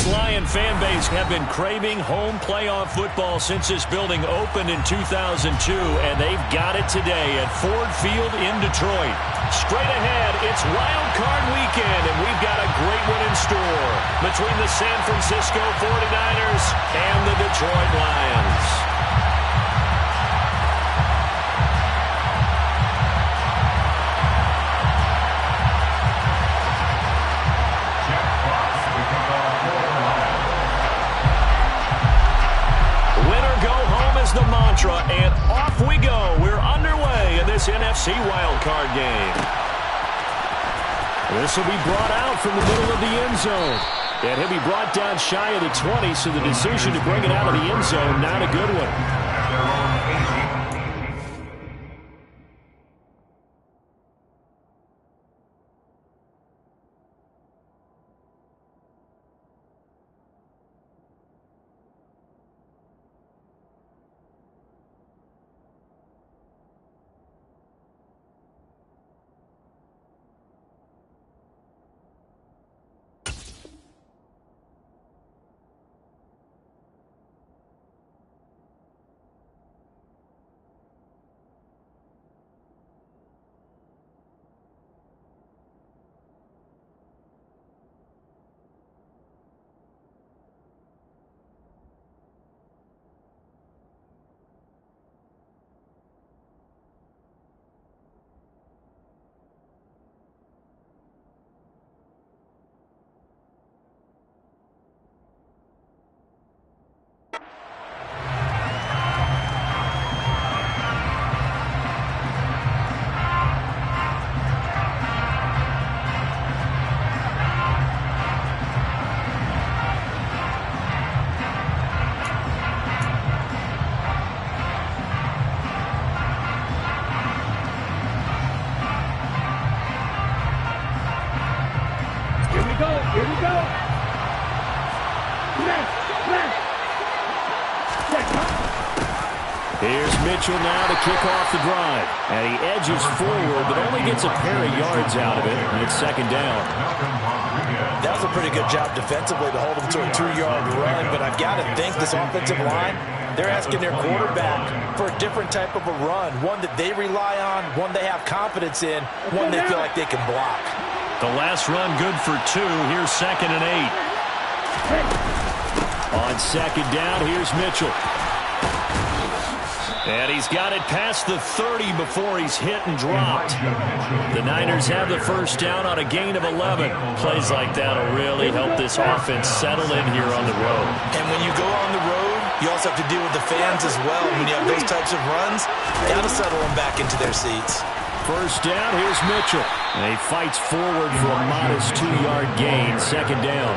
This Lion fan base have been craving home playoff football since this building opened in 2002, and they've got it today at Ford Field in Detroit. Straight ahead, it's Wild Card Weekend, and we've got a great one in store between the San Francisco 49ers and the Detroit Lions. The mantra, and off we go. We're underway in this NFC wildcard game. This will be brought out from the middle of the end zone. And he'll be brought down shy of the 20, so the decision to bring it out of the end zone, not a good one. Here's Mitchell now to kick off the drive. And he edges forward, but only gets a pair of yards out of it. And it's second down. That was a pretty good job defensively to hold him to a 2-yard run. But I've got to think this offensive line, they're asking their quarterback for a different type of a run. One that they rely on, one they have confidence in, one they feel like they can block. The last run good for 2. Here's 2nd and 8. On second down, here's Mitchell. And he's got it past the 30 before he's hit and dropped. The Niners have the first down on a gain of 11. Plays like that will really help this offense settle in here on the road. And when you go on the road, you also have to deal with the fans as well. When you have those types of runs, you got to settle them back into their seats. First down, here's Mitchell. And he fights forward for a modest 2-yard gain. Second down.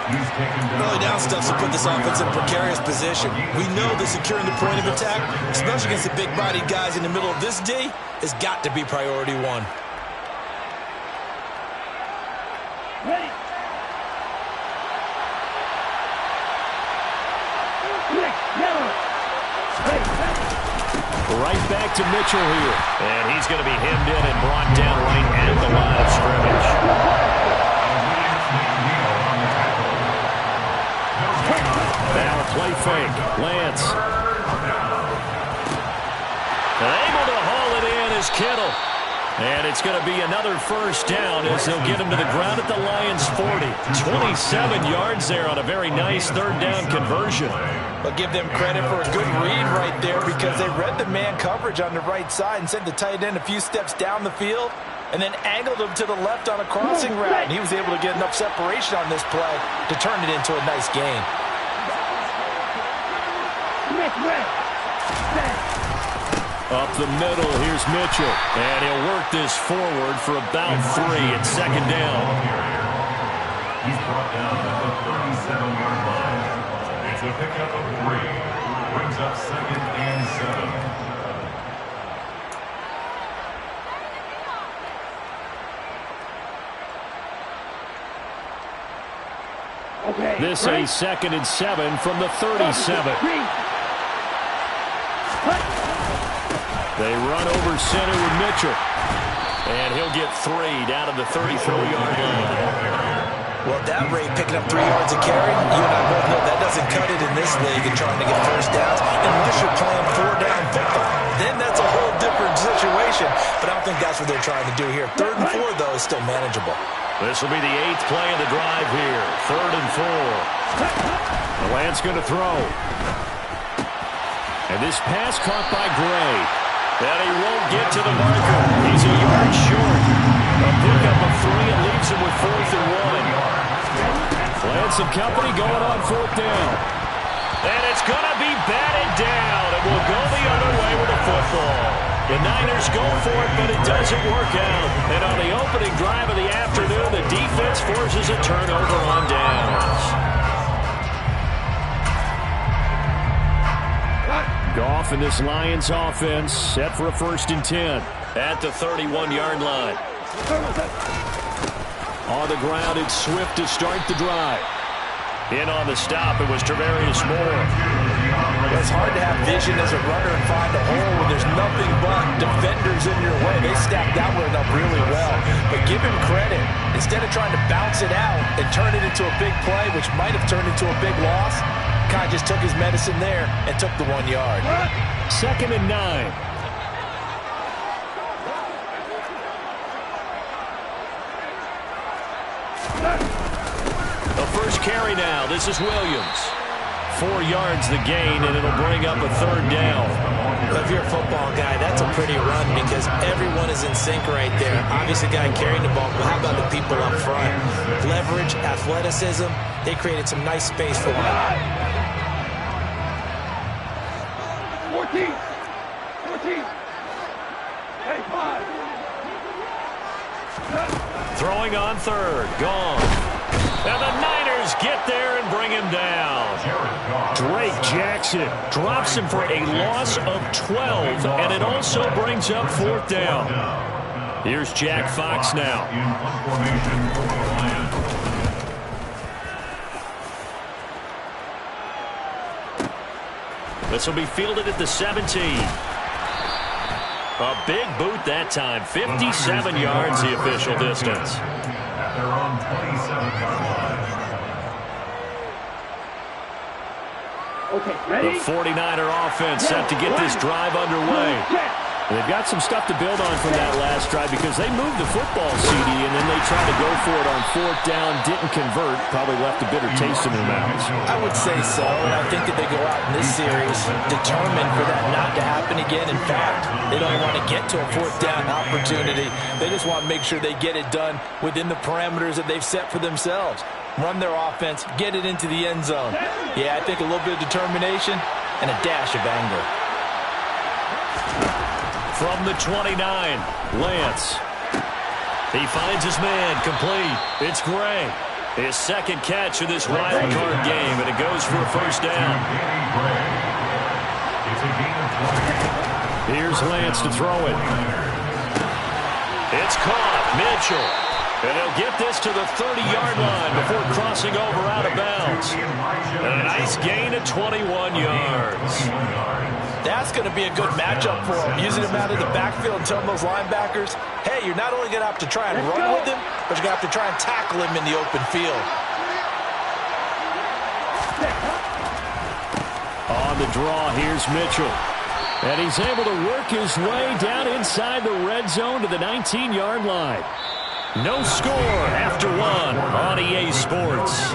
Early down stuff to put this offense in a precarious position. We know that securing the point of attack, especially against the big-bodied guys in the middle of this D, has got to be priority 1. Ready. Right back to Mitchell here. And he's going to be hemmed in and brought down right at the line of scrimmage. Now play fake. Lance. Able to haul it in is Kittle. And it's going to be another first down as they'll get him to the ground at the Lions' 40. 27 yards there on a very nice third down conversion. But give them credit for a good read right there because they read the man coverage on the right side and sent the tight end a few steps down the field and then angled him to the left on a crossing route. And he was able to get enough separation on this play to turn it into a nice gain. Up the middle, here's Mitchell. And he'll work this forward for about 3 at second down. He's brought down at the 37-yard line. It's a pickup of 3. Brings up 2nd and 7. Okay. This a 2nd and 7 from the 37. They run over center with Mitchell. And he'll get 3 down to the 34-yard line. Well, at that rate, picking up 3 yards a carry, you and I both know that doesn't cut it in this league and trying to get first downs unless you're playing 4-down football. Then that's a whole different situation, but I don't think that's what they're trying to do here. 3rd and 4, though, is still manageable. This will be the 8th play of the drive here. 3rd and 4. The Lance going to throw. And this pass caught by Gray. And he won't get to the marker. He's a yard short. A pickup of 3. It leaves him with 4th and 1. Lance and company going on 4th down. And it's going to be batted down. And we'll go the other way with the football. The Niners go for it, but it doesn't work out. And on the opening drive of the afternoon, the defense forces a turnover on downs. Goff and this Lions offense set for a 1st and 10 at the 31-yard line. On the ground, it's Swift to start the drive. In on the stop, it was Tarvarius Moore. It's hard to have vision as a runner and find a hole when there's nothing but defenders in your way. They stacked that one up really well. But give him credit. Instead of trying to bounce it out and turn it into a big play, which might have turned into a big loss, Kai just took his medicine there and took the 1 yard. 2nd and 9. The first carry now. This is Williams. 4 yards the gain, and it'll bring up a 3rd down. But if you're a football guy, that's a pretty run because everyone is in sync right there. Obviously, the guy carrying the ball, but how about the people up front? Leverage, athleticism, they created some nice space for him. 14. Hey, 5. Throwing on 3rd. Gone. And the Niners get there and bring him down. Drake Jackson drops him for a loss of 12, and it also brings up 4th down. Here's Jack Fox now. This will be fielded at the 17. A big boot that time. 57 yards the official distance. At their own 27-yard line. Okay, ready? The 49er offense set to get this drive underway. They've got some stuff to build on from that last drive because they moved the football, CD, and then they tried to go for it on 4th down, didn't convert, probably left a bitter taste in their mouths. I would say so, and I think that they go out in this series determined for that not to happen again. In fact, they don't want to get to a 4th down opportunity. They just want to make sure they get it done within the parameters that they've set for themselves. Run their offense, get it into the end zone. Yeah, I think a little bit of determination and a dash of anger. From the 29, Lance. He finds his man, complete. It's Gray. His 2nd catch of this wild card game, and it goes for a 1st down. Here's Lance to throw it. It's caught. Mitchell. And he'll get this to the 30-yard line before crossing over out of bounds. And a nice gain of 21 yards. That's going to be a good matchup for him. Using him out of the backfield and telling those linebackers, hey, you're not only going to have to try and run with him, but you're going to have to try and tackle him in the open field. On the draw, here's Mitchell. And he's able to work his way down inside the red zone to the 19-yard line. No score after 1 on EA Sports.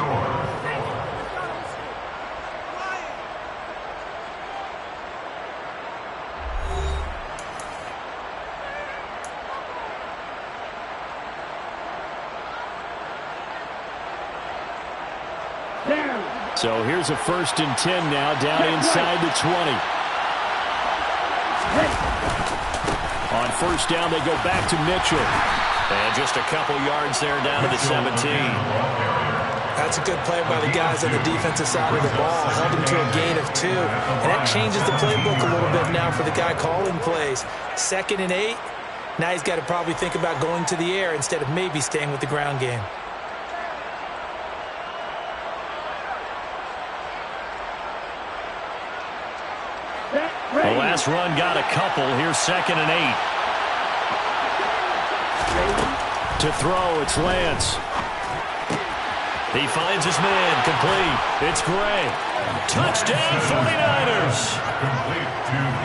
So here's a 1st and 10 now down inside the 20. On 1st down, they go back to Mitchell. And just a couple yards there down to the 17. That's a good play by the guys on the defensive side of the ball. Held him to a gain of 2. And that changes the playbook a little bit now for the guy calling plays. 2nd and 8. Now he's got to probably think about going to the air instead of maybe staying with the ground game. The last run got a couple. Here's 2nd and 8. To throw, it's Lance. He finds his man, complete. It's Gray. Touchdown, 49ers.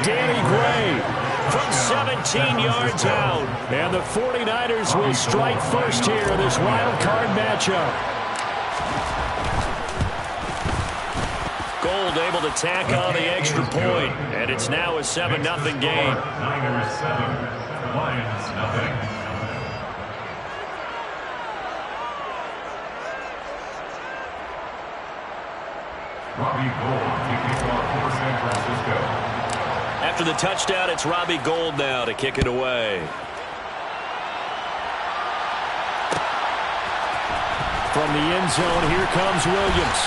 Danny Gray from 17 yards out. And the 49ers will strike first here in this wild card matchup. Gold able to tack on the extra point, and it's now a 7-0 game. Niners 7, Lions nothing. Robbie Gould kicking off for San Francisco. After the touchdown, it's Robbie Gould now to kick it away. From the end zone, here comes Williams.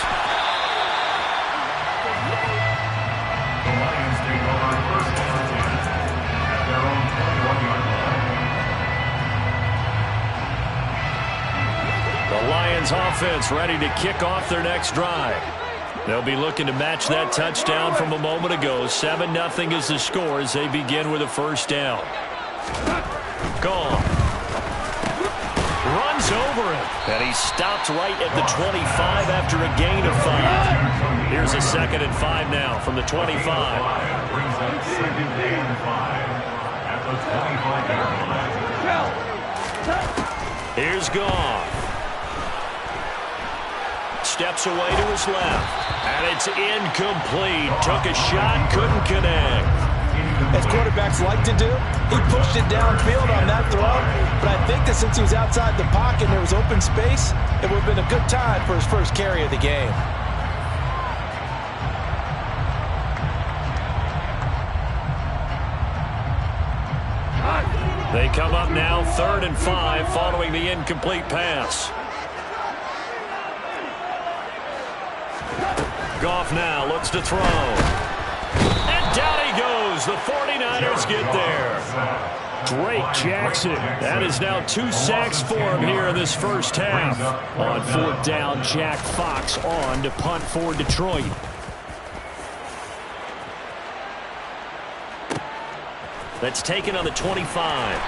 The Lions take over first and 10 at their own 21-yard line. The Lions offense ready to kick off their next drive. They'll be looking to match that touchdown from a moment ago. 7-0 is the score as they begin with a first down. Gone. Runs over it. And he stopped right at the 25 after a gain of 5. Here's a 2nd and 5 now from the 25. Brings up 2nd and 5 at the 25-yard line. Here's Goff. Steps away to his left. And it's incomplete. Took a shot, couldn't connect. As quarterbacks like to do, he pushed it downfield on that throw. But I think that since he was outside the pocket and there was open space, it would have been a good time for his first carry of the game. They come up now 3rd and 5 following the incomplete pass. Goff now looks to throw. And down he goes. The 49ers get there. Drake Jackson. That is now 2 sacks for him here in this first half. On 4th down, Jack Fox on to punt for Detroit. That's taken on the 25.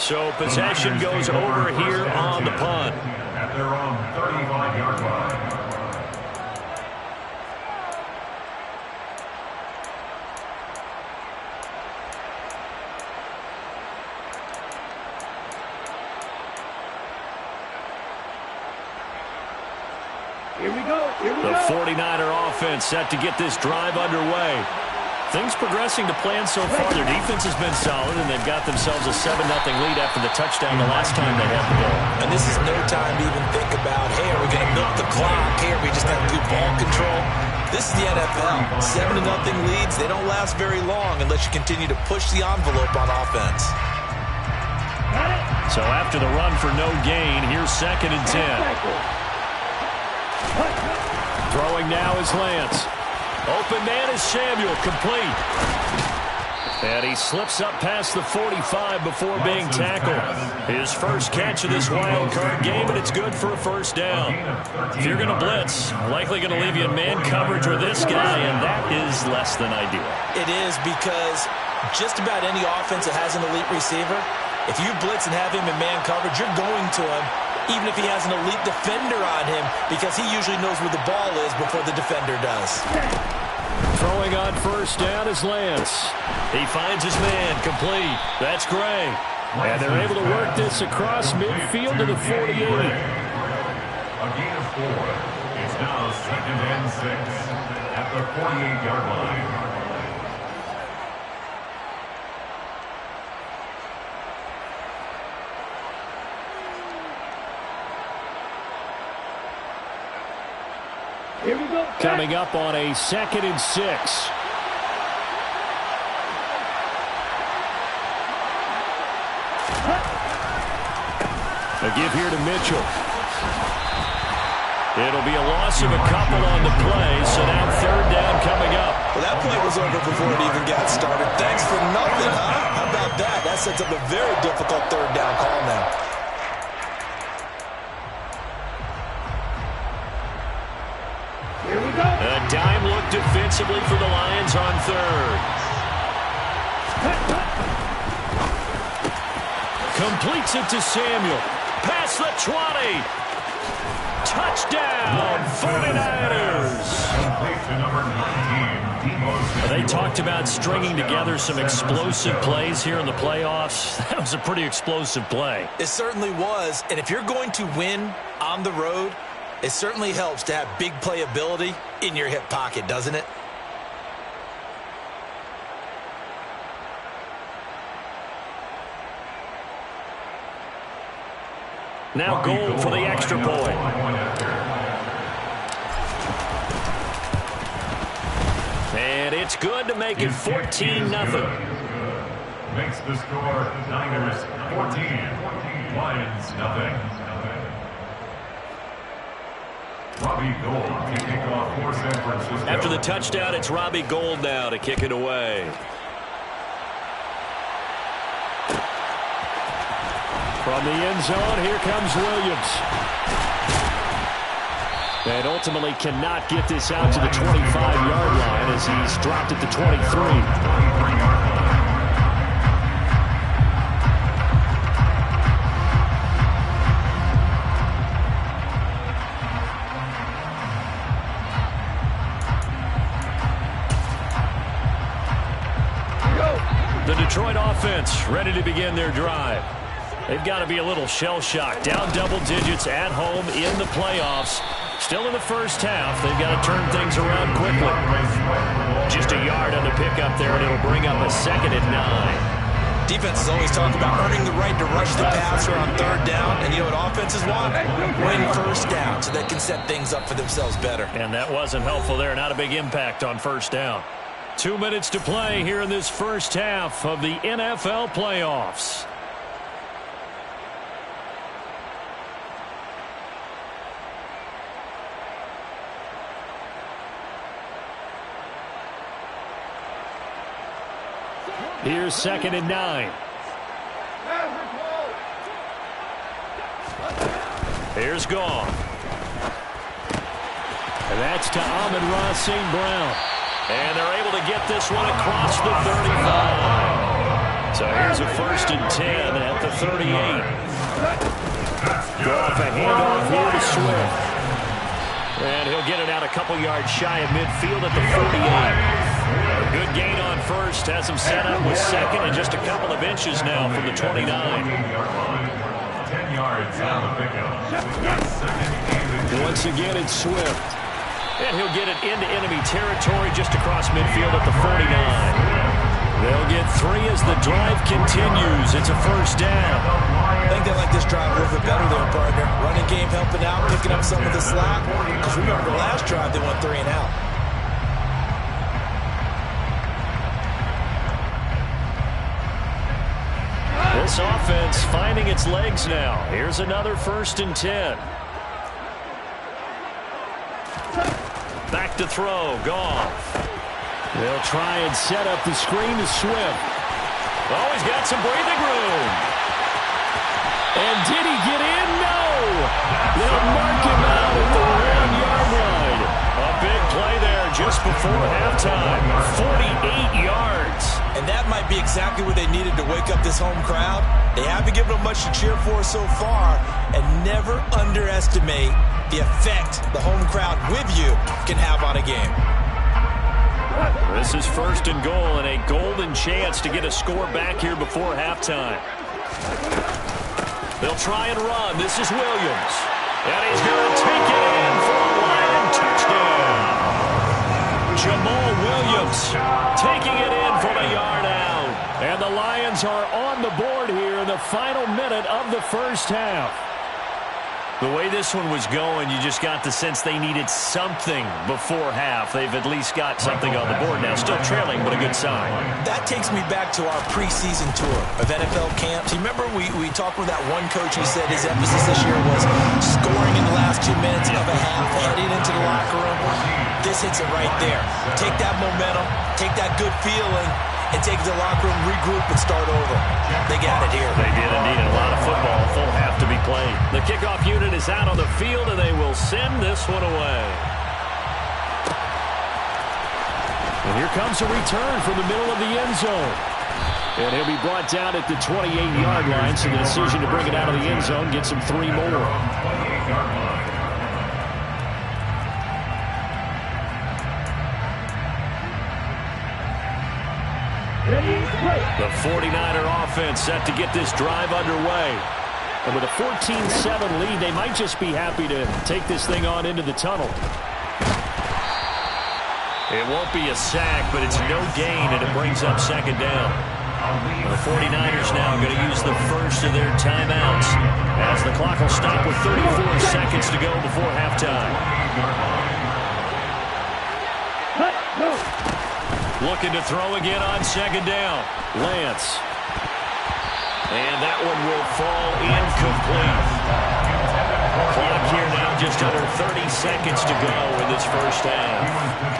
So possession goes over here on the punt. At their own 35-yard line. Here we go. The 49er offense set to get this drive underway. Things progressing to plan so far. Their defense has been solid, and they've got themselves a 7-0 lead after the touchdown the last time they had the ball. And this is no time to even think about, hey, are we going to milk the clock? Hey, are we just going to do ball control? This is the NFL. 7-0 leads, they don't last very long unless you continue to push the envelope on offense. So after the run for no gain, here's 2nd and 10. Throwing now is Lance. Open man is Samuel, complete. And he slips up past the 45 before being tackled. His first catch of this wild card game, and it's good for a first down. If you're going to blitz, likely going to leave you in man coverage with this guy, and that is less than ideal. It is, because just about any offense that has an elite receiver, if you blitz and have him in man coverage, you're going to him, even if he has an elite defender on him, because he usually knows where the ball is before the defender does. Throwing on first down is Lance. He finds his man, complete. That's Gray. And they're able to work this across midfield to the 48. A gain of 4. It's now 2nd and 6 at the 48-yard line. Here we go. Coming up on a 2nd and 6. A give here to Mitchell. It'll be a loss of a couple on the play, so now 3rd down coming up. Well, that play was over before it even got started. Thanks for nothing, huh? How about that? That sets up a very difficult 3rd down call now. Here we go. A dime look defensively for the Lions on 3rd. Completes it to Samuel. Past the 20. Touchdown, 49ers! They talked about stringing together some explosive plays here in the playoffs. That was a pretty explosive play. It certainly was, and if you're going to win on the road, it certainly helps to have big playability in your hip pocket, doesn't it? Now goal for the extra point. And it's good to make it 14-0. Makes the score Niners 14, Lions nothing. Robbie Gould to kick off for San Francisco. After the touchdown, it's Robbie Gould now to kick it away. From the end zone, here comes Williams. And ultimately cannot get this out to the 25-yard line as he's dropped at the 23. The Detroit offense ready to begin their drive. They've got to be a little shell-shocked. Down double digits at home in the playoffs. Still in the first half. They've got to turn things around quickly. Just a yard on the pickup there, and it'll bring up a 2nd and 9. Defenses always talk about earning the right to rush the passer on 3rd down. And you know what offenses want? Win first down so they can set things up for themselves better. And that wasn't helpful there. Not a big impact on 1st down. 2 minutes to play here in this first half of the NFL playoffs. Here's 2nd and 9. Here's Goff. And that's to Amon-Ra St. Brown. And they're able to get this one across the 35. So here's a 1st and 10 at the 38. Goff, a handoff here to Swift. And he'll get it out a couple yards shy of midfield at the 48. A good gain on 1st, has him set up with 2nd and just a couple of inches now from the 29. 10 yards on the pickup. Once again, it's Swift. And he'll get it into enemy territory just across midfield at the 49. They'll get 3 as the drive continues. It's a 1st down. I think they like this drive a little bit better there, partner. Running game helping out, picking up some of the slack. Because remember, the last drive they went 3 and out. This offense finding its legs now. Here's another 1st and 10. Back to throw. Goff. They'll try and set up the screen to Swift. Oh, he's got some breathing room. And did he get in? No. They'll mark him out at the 1-yard line. A big play there just before halftime. 48 yards. And that might be exactly what they needed to wake up this home crowd. They haven't given them much to cheer for so far. And never underestimate the effect the home crowd with you can have on a game. This is 1st and goal and a golden chance to get a score back here before halftime. They'll try and run. This is Williams. And he's going to take it in for a Lion touchdown. Jamal Williams taking it in for the yard out. And the Lions are on the board here in the final minute of the first half. The way this one was going, you just got the sense they needed something before half. They've at least got something on the board now. Still trailing, but a good sign. That takes me back to our preseason tour of NFL camps. You remember we talked with that one coach who said his emphasis this year was scoring in the last 2 minutes of a half, heading into the locker room. This hits it right there. Take that momentum, take that good feeling, and take it to the locker room, regroup, and start over. They got it here. They did indeed. A lot of football, full half to be played. The kickoff unit is out on the field, and they will send this one away. And here comes a return from the middle of the end zone. And he'll be brought down at the 28-yard line, so the decision to bring it out of the end zone gets him 3 more. Ready, play. The 49er offense set to get this drive underway. And with a 14-7 lead, they might just be happy to take this thing on into the tunnel. It won't be a sack, but it's no gain, and it brings up second down. The 49ers now going to use the first of their timeouts as the clock will stop with 34 seconds to go before halftime. Cut, go. Looking to throw again on second down. Lance. And that one will fall incomplete. Clock here now just under 30 seconds to go in this first half.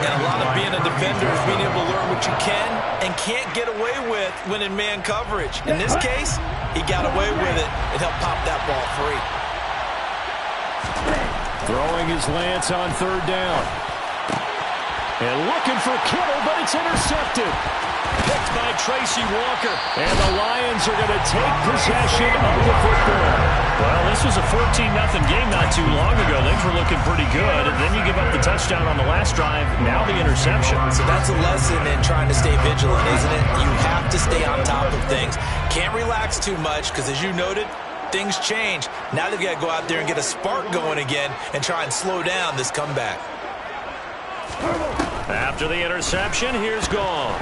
And a lot of being a defender is being able to learn what you can and can't get away with when in man coverage. In this case, he got away with it and helped pop that ball free. Throwing his Lance on third down. And looking for Kittle, but it's intercepted. Picked by Tracy Walker. And the Lions are going to take possession of the football. Well, this was a 14-0 game not too long ago. Things were looking pretty good. And then you give up the touchdown on the last drive. Now the interception. So that's a lesson in trying to stay vigilant, isn't it? You have to stay on top of things. Can't relax too much because, as you noted, things change. Now they've got to go out there and get a spark going again and try and slow down this comeback. After the interception, here's Gone.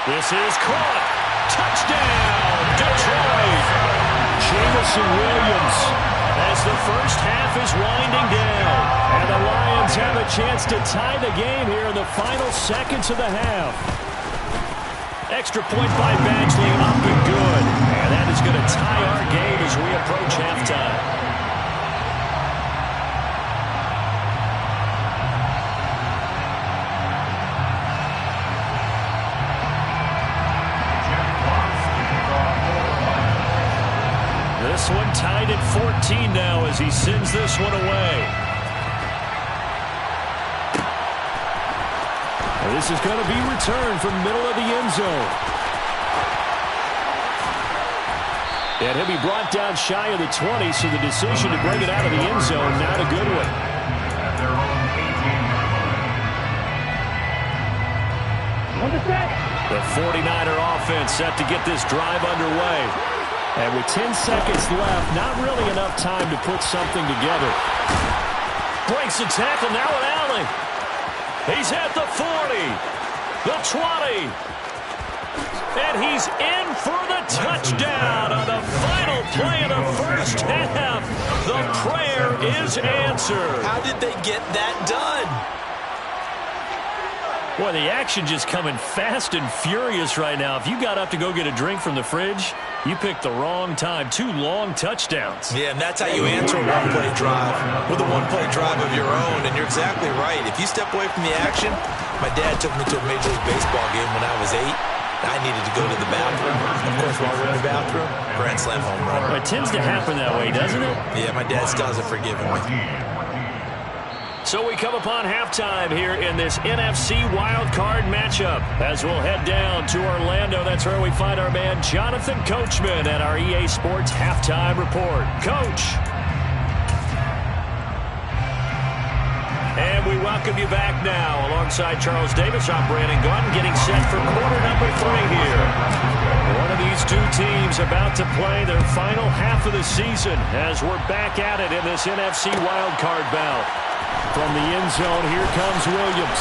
This is caught. Touchdown, Detroit. Jamison Williams as the first half is winding down. And the Lions have a chance to tie the game here in the final seconds of the half. Extra point by Badgley, up and good. And that is going to tie our game as we approach halftime. This one tied at 14 now as he sends this one away. And this is going to be returned from middle of the end zone. And he'll be brought down shy of the 20, so the decision to bring it out of the end zone, not a good one. The 49er offense set to get this drive underway. And with 10 seconds left, not really enough time to put something together. Breaks the tackle now with Allen. He's at the 40, the 20. And he's in for the touchdown on the final play of the first half. The prayer is answered. How did they get that done? Boy, the action just coming fast and furious right now. If you got up to go get a drink from the fridge, you picked the wrong time. 2 long touchdowns. Yeah, and that's how you answer a one-play drive with a one-play drive of your own. And you're exactly right. If you step away from the action, my dad took me to a Major League Baseball game when I was 8. I needed to go to the bathroom. Of course, while we're in the bathroom, grand slam home run. It tends to happen that way, doesn't it? Yeah, my dad still hasn't forgiven me. So we come upon halftime here in this NFC wildcard matchup as we'll head down to Orlando. That's where we find our man Jonathan Coachman at our EA Sports Halftime Report. Coach. And we welcome you back now alongside Charles Davis. I'm Brandon Gordon getting set for quarter number 3 here. One of these two teams about to play their final half of the season as we're back at it in this NFC wildcard bout. From the end zone, here comes Williams.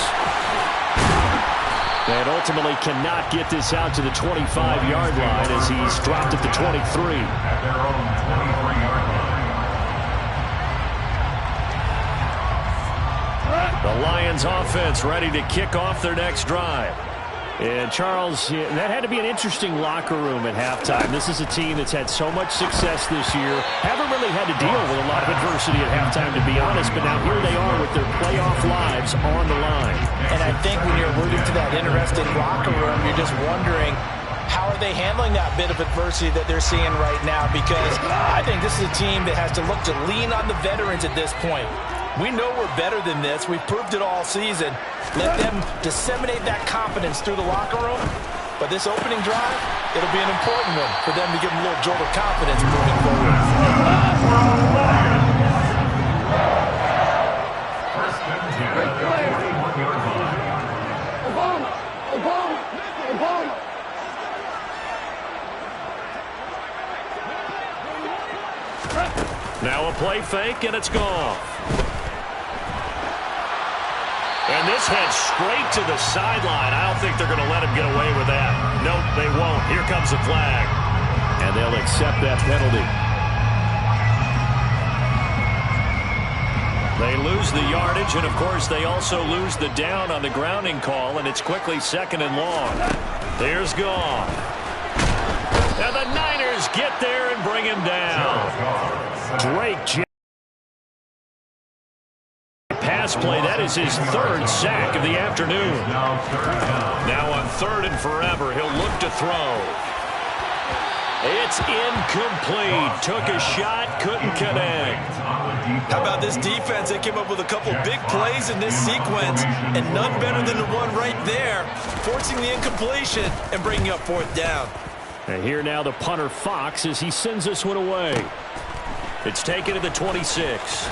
And ultimately cannot get this out to the 25-yard line as he's dropped at the 23. At their own 23-yard line. The Lions offense ready to kick off their next drive. And Charles, that had to be an interesting locker room at halftime. This is a team that's had so much success this year. Haven't really had to deal with a lot of adversity at halftime, to be honest. But now here they are with their playoff lives on the line. And I think when you're alluding to that interesting locker room, you're just wondering, how are they handling that bit of adversity that they're seeing right now? Because I think this is a team that has to look to lean on the veterans at this point. We know we're better than this. We've proved it all season. Let them disseminate that confidence through the locker room. But this opening drive, it'll be an important one for them to give them a little jolt of confidence moving forward. First and 10 at their 41-yard line. Now a play fake, and it's gone. And this heads straight to the sideline. I don't think they're going to let him get away with that. Nope, they won't. Here comes the flag. And they'll accept that penalty. They lose the yardage, and of course they also lose the down on the grounding call, and it's quickly 2nd and long. Here's gone. And the Niners get there and bring him down. Drake pass play. That is his 3rd sack of the afternoon. Now on 3rd and forever, he'll look to throw. It's incomplete. Took a shot, couldn't connect. How about this defense? They came up with a couple big plays in this sequence, and none better than the one right there, forcing the incompletion and bringing up 4th down. And here now the punter Fox as he sends this one away. It's taken to the 26.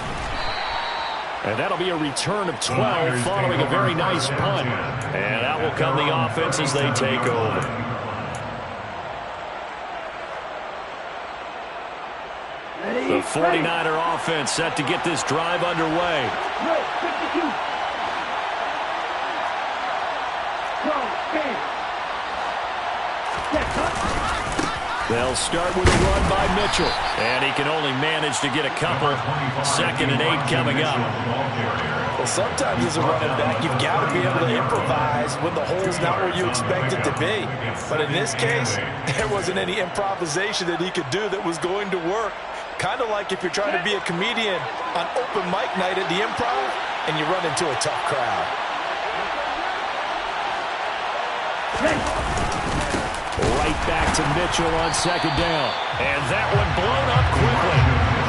And that'll be a return of 12 following a very nice punt. And out will come the offense as they take over. The 49er offense set to get this drive underway. They'll start with a run by Mitchell. And he can only manage to get a couple. 2nd and 8 coming up. Well, sometimes as a running back, you've got to be able to improvise when the hole's not where you expect it to be. But in this case, there wasn't any improvisation that he could do that was going to work. Kind of like if you're trying to be a comedian on open mic night at the Improv and you run into a tough crowd. Right back to Mitchell on 2nd down. And that one blown up quickly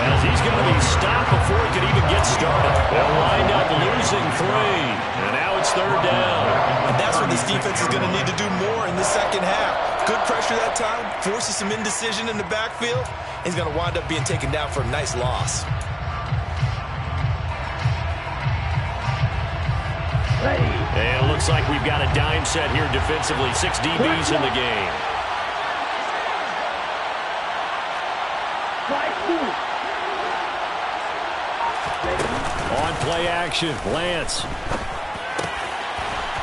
as he's going to be stopped before he can even get started. They'll wind up losing 3. And now it's 3rd down. And that's what this defense is going to need to do more in the 2nd half. Good pressure that time, forces some indecision in the backfield. He's going to wind up being taken down for a nice loss. And it looks like we've got a dime set here defensively. 6 DBs in the game. On play action, Lance.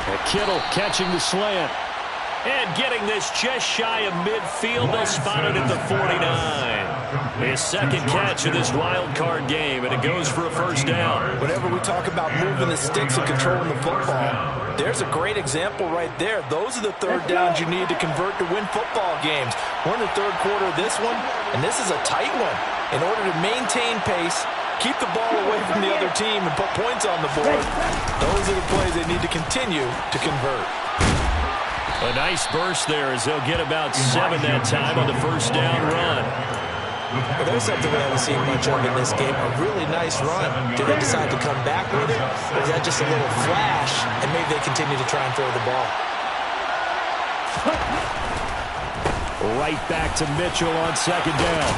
And Kittle catching the slant. And getting this just shy of midfield. They'll spot it at the 49. His 2nd catch of this wild card game, and it goes for a 1st down. Whenever we talk about moving the sticks and controlling the football, there's a great example right there. Those are the 3rd downs you need to convert to win football games. We're in the 3rd quarter of this one, and this is a tight one. In order to maintain pace, keep the ball away from the other team, and put points on the board, those are the plays they need to continue to convert. A nice burst there as they'll get about 7 that time on the 1st down run. Well, there's something we haven't seen much of in this game. A really nice run. Did they decide to come back with it? Or is that just a little flash, and maybe they continue to try and throw the ball? Right back to Mitchell on 2nd down.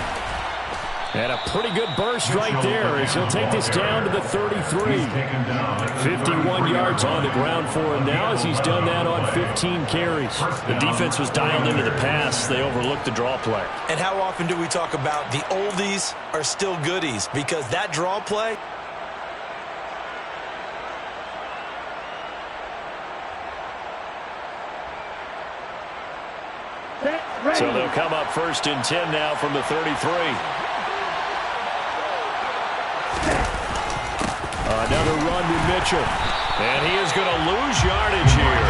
And a pretty good burst right there as he'll take this down to the 33. 51 yards on the ground for him now as he's done that on 15 carries. The defense was dialed into the pass. They overlooked the draw play. And how often do we talk about the oldies are still goodies? Because that draw play... So they'll come up 1st and 10 now from the 33. Another run to Mitchell. And he is going to lose yardage here.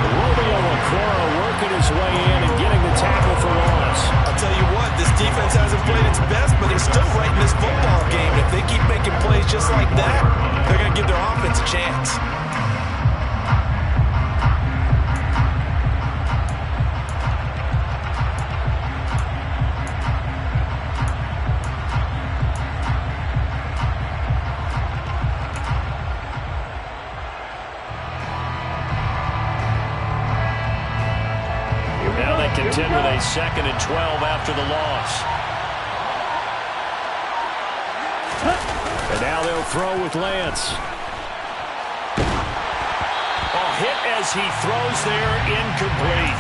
Romeo Okoro working his way in and getting the tackle for loss. I'll tell you what, this defense hasn't played its best, but they're still right in this football game. If they keep making plays just like that, they're going to give their offense a chance. Contend with a 2nd and 12 after the loss. And now they'll throw with Lance. Oh, hit as he throws there, incomplete.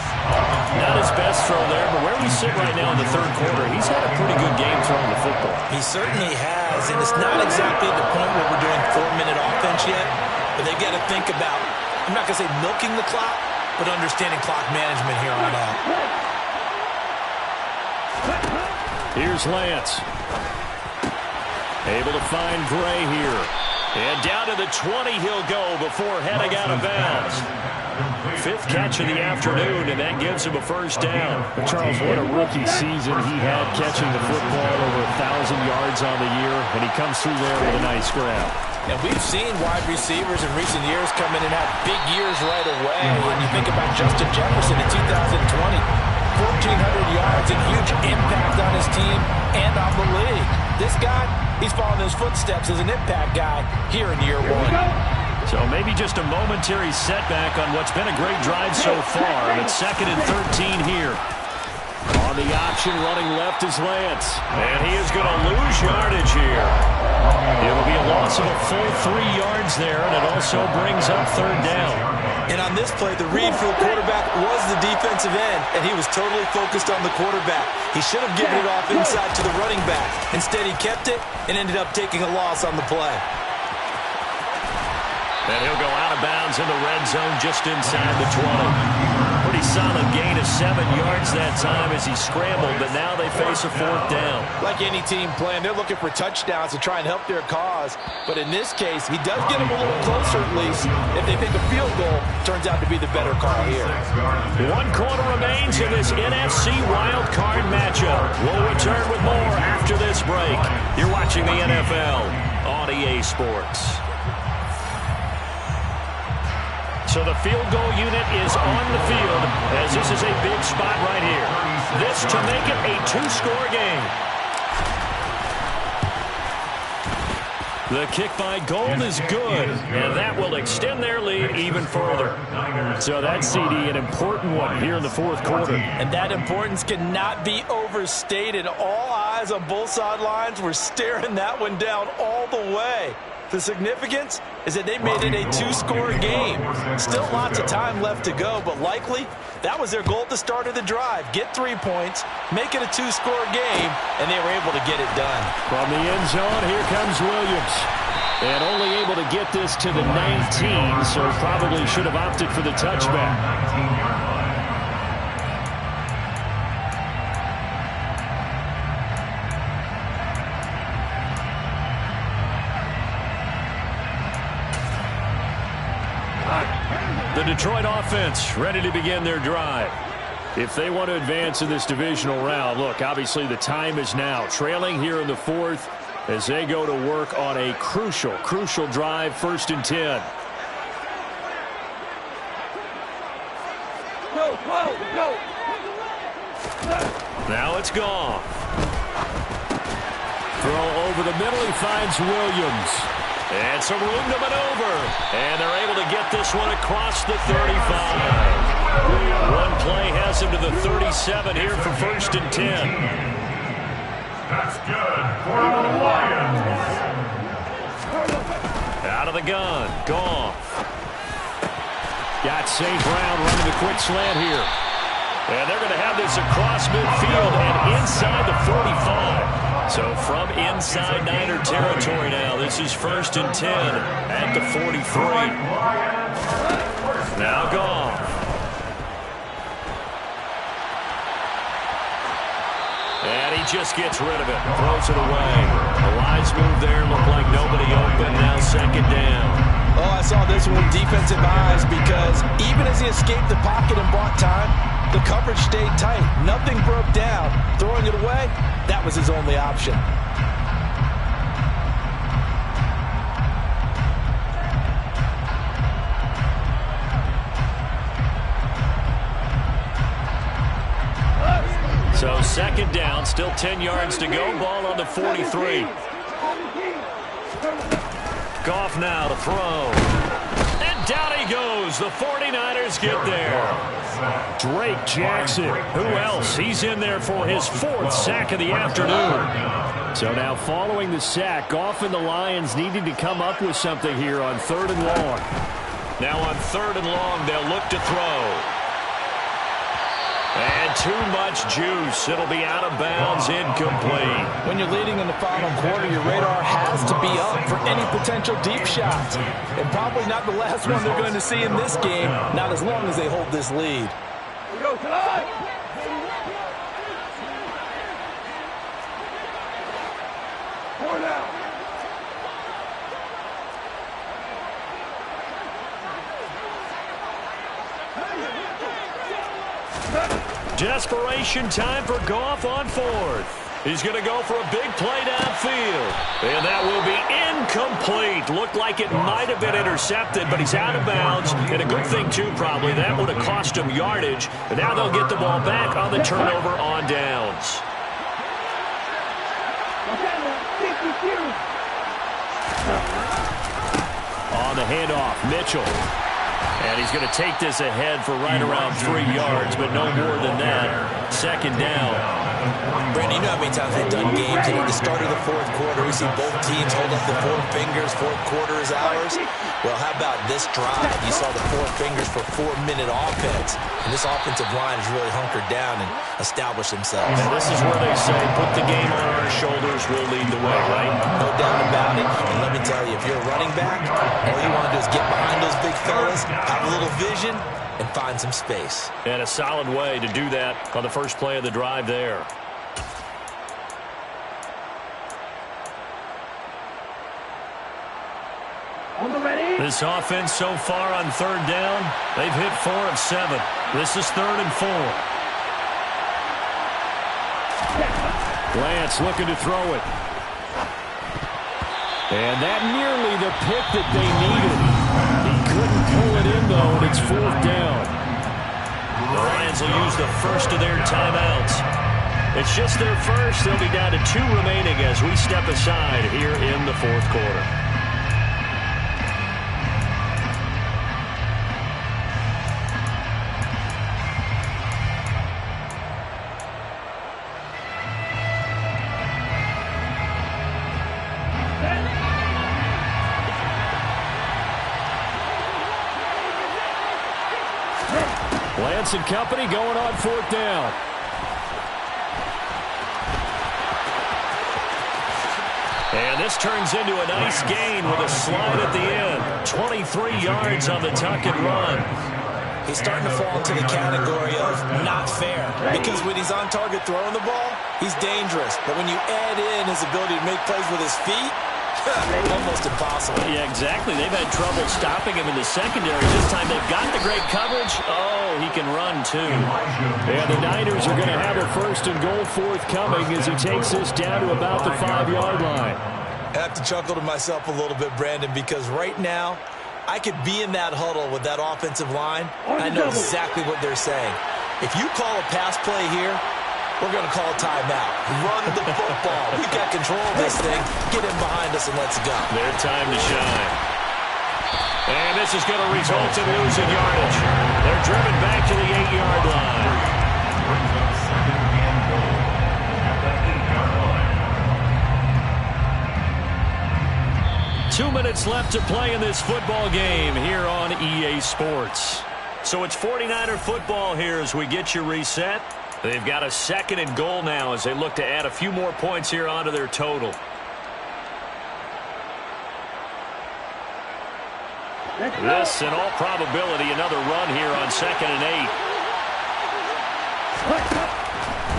Not his best throw there, but where we sit right now in the third quarter, he's had a pretty good game throwing the football. He certainly has, and it's not exactly the point where we're doing 4-minute offense yet, but they've got to think about, I'm not going to say milking the clock, but understanding clock management here on out. Here's Lance. Able to find Gray here. And down to the 20 he'll go before heading out of bounds. Fifth catch of the afternoon, and that gives him a first down. Charles, what a rookie season he had catching the football, over 1,000 yards on the year, and he comes through there with a nice grab. And we've seen wide receivers in recent years come in and have big years right away. When you think about Justin Jefferson in 2020, 1,400 yards and huge impact on his team and on the league. This guy, he's following his footsteps as an impact guy here in year one. So maybe just a momentary setback on what's been a great drive so far. But 2nd and 13 here. On the option, running left is Lance. And he is going to lose yardage here. It'll be a loss of a full 3 yards there, and it also brings up third down. And on this play, the read for the quarterback was the defensive end, and he was totally focused on the quarterback. He should have given it off inside to the running back. Instead, he kept it and ended up taking a loss on the play. And he'll go out of bounds in the red zone just inside the 20. Pretty solid gain of 7 yards that time as he scrambled, but now they face a 4th down. Like any team playing, they're looking for touchdowns to try and help their cause. But in this case, he does get them a little closer at least. If they pick a field goal, turns out to be the better call here. 1 quarter remains in this NFC Wild Card matchup. We'll return with more after this break. You're watching the NFL on EA Sports. So the field goal unit is on the field as this is a big spot right here. This to make it a 2-score game. The kick by Gold is good, and that will extend their lead even further. So that's, CD, an important one here in the 4th quarter. And that importance cannot be overstated. All eyes on both sidelines were staring that one down all the way. The significance is that they made it a 2-score game. Still lots of time left to go, but likely that was their goal at the start of the drive. Get 3 points, make it a 2-score game, and they were able to get it done. From the end zone, here comes Williams. And only able to get this to the 19, so probably should have opted for the touchback. The Detroit offense ready to begin their drive. If they want to advance in this divisional round, look, obviously the time is now. Trailing here in the 4th as they go to work on a crucial drive, 1st and 10. Go. Now it's gone. Throw over the middle, he finds Williams. And some room to maneuver. And they're able to get this one across the 35. One play has him to the 37 here for 1st and 10. That's good for the Lions. Out of the gun. Goff. Got St. Brown running the quick slant here. And they're going to have this across midfield and inside the 45. So from inside Niner territory now, this is 1st and 10 at the 43. Now Goff. And he just gets rid of it, throws it away. A wise move there, looked like nobody open, now 2nd down. Oh, I saw this one with defensive eyes because even as he escaped the pocket and bought time, the coverage stayed tight. Nothing broke down. Throwing it away, that was his only option. So 2nd down, still 10 yards to go. Ball on the 43. Goff now to throw. And down he goes. The 49ers get there. Drake Jackson. Who else? He's in there for his 4th sack of the afternoon. So now following the sack, Goff and the Lions needing to come up with something here on 3rd and long. Now on 3rd and long, they'll look to throw. And too much juice. It'll be out of bounds, incomplete. When you're leading in the final quarter, your radar has to be up for any potential deep shots. And probably not the last one they're going to see in this game, not as long as they hold this lead. Go, Todd! Four now. Desperation time for Goff on 4th. He's going to go for a big play downfield. And that will be incomplete. Looked like it might have been intercepted, but he's out of bounds. And a good thing, too, probably. That would have cost him yardage. And now they'll get the ball back on the turnover on downs. On the handoff, Mitchell. And he's going to take this ahead for right around 3 yards, but no more than that. 2nd down. Brandon, you know how many times they've done games, and at the start of the 4th quarter, we see both teams hold up the 4 fingers, 4th quarter is ours. Well, how about this drive? You saw the 4 fingers for 4-minute offense, and this offensive line has really hunkered down and established themselves. And this is where they say, put the game on our shoulders, we'll lead the way, right? No doubt about it. And let me tell you, if you're a running back, all you want to do is get behind those big fellas, have a little vision, and find some space. And a solid way to do that on the first play of the drive there. On the ready. This offense so far on 3rd down, they've hit 4 of 7. This is 3rd and 4. Lance looking to throw it. And that nearly the pick that they needed. He couldn't pull it in, though, and it's 4th down. The Lions will use the first of their timeouts. It's just their first. They'll be down to 2 remaining as we step aside here in the 4th quarter. Lance and company going on 4th down. And this turns into a nice gain with a slide at the end. 23 yards on the tuck and run. He's starting to fall into the category of not fair, because when he's on target throwing the ball, he's dangerous. But when you add in his ability to make plays with his feet, almost impossible. Yeah, exactly. They've had trouble stopping him in the secondary. This time they've got the great coverage. Oh, he can run, too. And the Niners are going to have a 1st and goal forthcoming as he takes this down to about the 5-yard line. I have to chuckle to myself a little bit, Brandon, because right now, I could be in that huddle with that offensive line. I know exactly what they're saying. If you call a pass play here, we're going to call a timeout. Run the football. We've got control of this thing. Get in behind us and let's go. Their time to shine. And this is going to result in losing yardage. They're driven back to the 8-yard line. Brings up 2nd and goal at the 8-yard line. 2 minutes left to play in this football game here on EA Sports. So it's 49er football here as we get you reset. They've got a 2nd and goal now as they look to add a few more points here onto their total. This, in all probability, another run here on 2nd and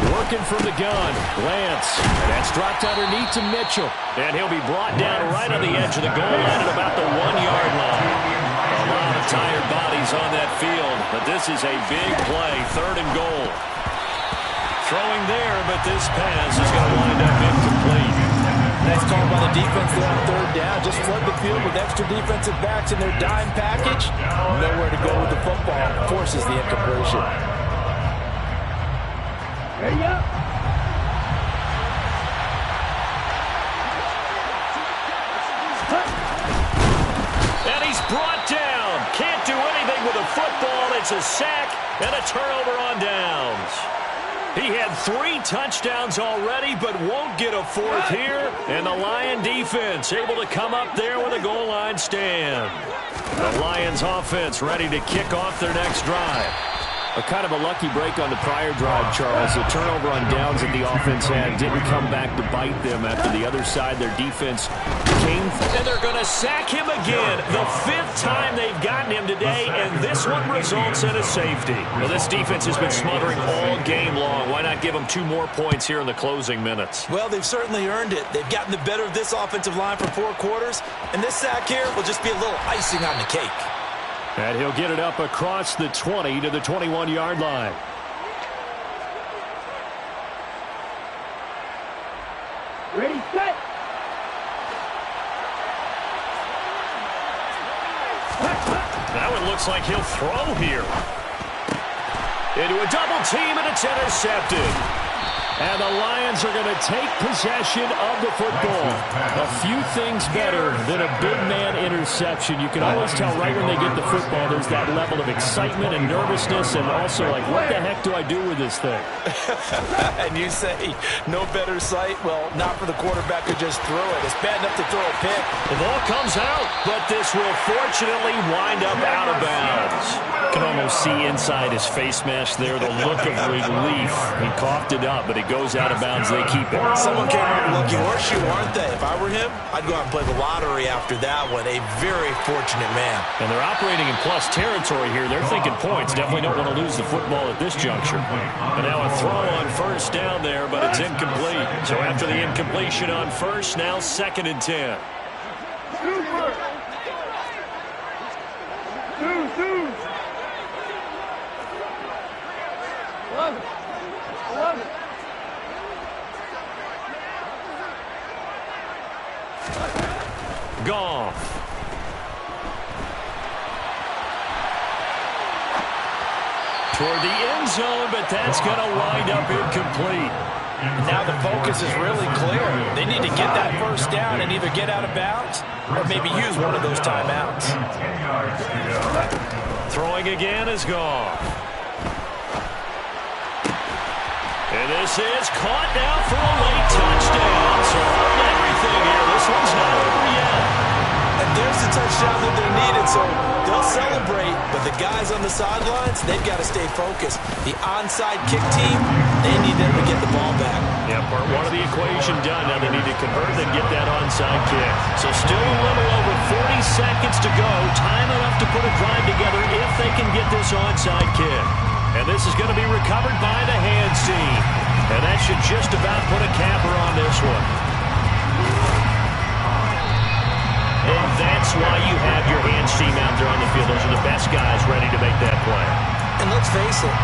8. Working from the gun, Lance. That's dropped underneath to Mitchell. And he'll be brought down right on the edge of the goal line at about the 1-yard line. A lot of tired bodies on that field, but this is a big play, 3rd and goal. Throwing there, but this pass is going to wind up incomplete. Nice call by the defense there on 3rd down. Just flood the field with extra defensive backs in their dime package. Nowhere to go with the football. Forces the incompletion. There you go. And he's brought down. Can't do anything with a football. It's a sack and a turnover on downs. He had 3 touchdowns already, but won't get a 4th here. And the Lion defense able to come up there with a goal line stand. The Lions offense ready to kick off their next drive. A kind of a lucky break on the prior drive, Charles. The turnover on downs that the offense had didn't come back to bite them after the other side. Their defense came. And they're going to sack him again. The 5th time they've gotten him today, and this one results in a safety. Well, this defense has been smothering all game long. Why not give them 2 more points here in the closing minutes? Well, they've certainly earned it. They've gotten the better of this offensive line for 4 quarters, and this sack here will just be a little icing on the cake. And he'll get it up across the 20 to the 21-yard line. Ready, set. Now it looks like he'll throw here. Into a double team, and it's intercepted. And the Lions are going to take possession of the football. A few things better than a big man interception. You can always tell right when they get the football, there's that level of excitement and nervousness, and also like, what the heck do I do with this thing? And you say no better sight? Well, not for the quarterback who just threw it. It's bad enough to throw a pick. The ball comes out, but this will fortunately wind up out of bounds. You can almost see inside his face mask there the look of relief. He coughed it up, but it goes out of bounds. They keep it. Someone came out lucky horseshoe, aren't they? If I were him, I'd go out and play the lottery after that one. A very fortunate man. And they're operating in plus territory here. They're thinking points. Definitely don't want to lose the football at this juncture. And now a throw on 1st down there, but it's incomplete. So after the incompletion on 1st, now 2nd and 10. Goff. Toward the end zone, but that's going to wind up incomplete. And now the focus is really clear. They need to get that 1st down and either get out of bounds or maybe use one of those timeouts. Throwing again is Goff. And this is caught now for a late touchdown. So hold everything here. This one's not over yet. And there's the touchdown that they needed, so they'll celebrate. But the guys on the sidelines, they've got to stay focused. The onside kick team, they need them to get the ball back. Yeah, part 1 of the equation done. Now they need to convert and get that onside kick. So still a little over 40 seconds to go. Time enough to put a drive together if they can get this onside kick. And this is going to be recovered by the hands team. And that should just about put a capper on this one. And that's why you have your hands team out there on the field. Those are the best guys ready to make that play. And let's face it,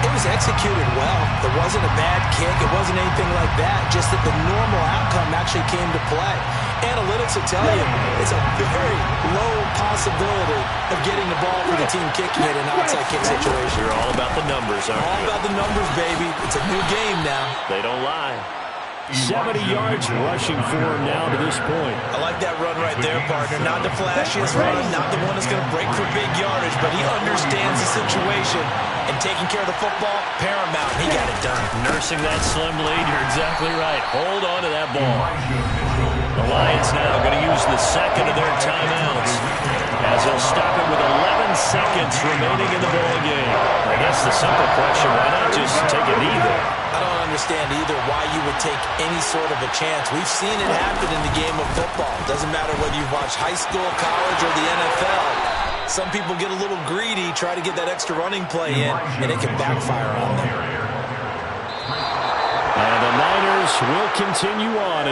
it was executed well. There wasn't a bad kick. It wasn't anything like that. Just that the normal outcome actually came to play. Analytics will tell you it's a very low possibility of getting the ball for the team kicking it in an onside kick situation. You're all about the numbers, aren't you? All about the numbers, baby. It's a new game now. They don't lie. 70 yards rushing for him now to this point. I like that run right there, partner. Not the flashiest run, not the one that's going to break for big yardage, but he understands the situation. And taking care of the football, paramount. He got it done. Nursing that slim lead, you're exactly right. Hold on to that ball. The Lions now going to use the 2nd of their timeouts as they'll stop it with 11 seconds remaining in the ball game. I guess the simple question, why not just take a knee there? I don't understand either why you would take any sort of a chance. We've seen it happen in the game of football. Doesn't matter whether you've watched high school, college, or the NFL. Some people get a little greedy, try to get that extra running play in, and it can backfire on them. And the Niners will continue on.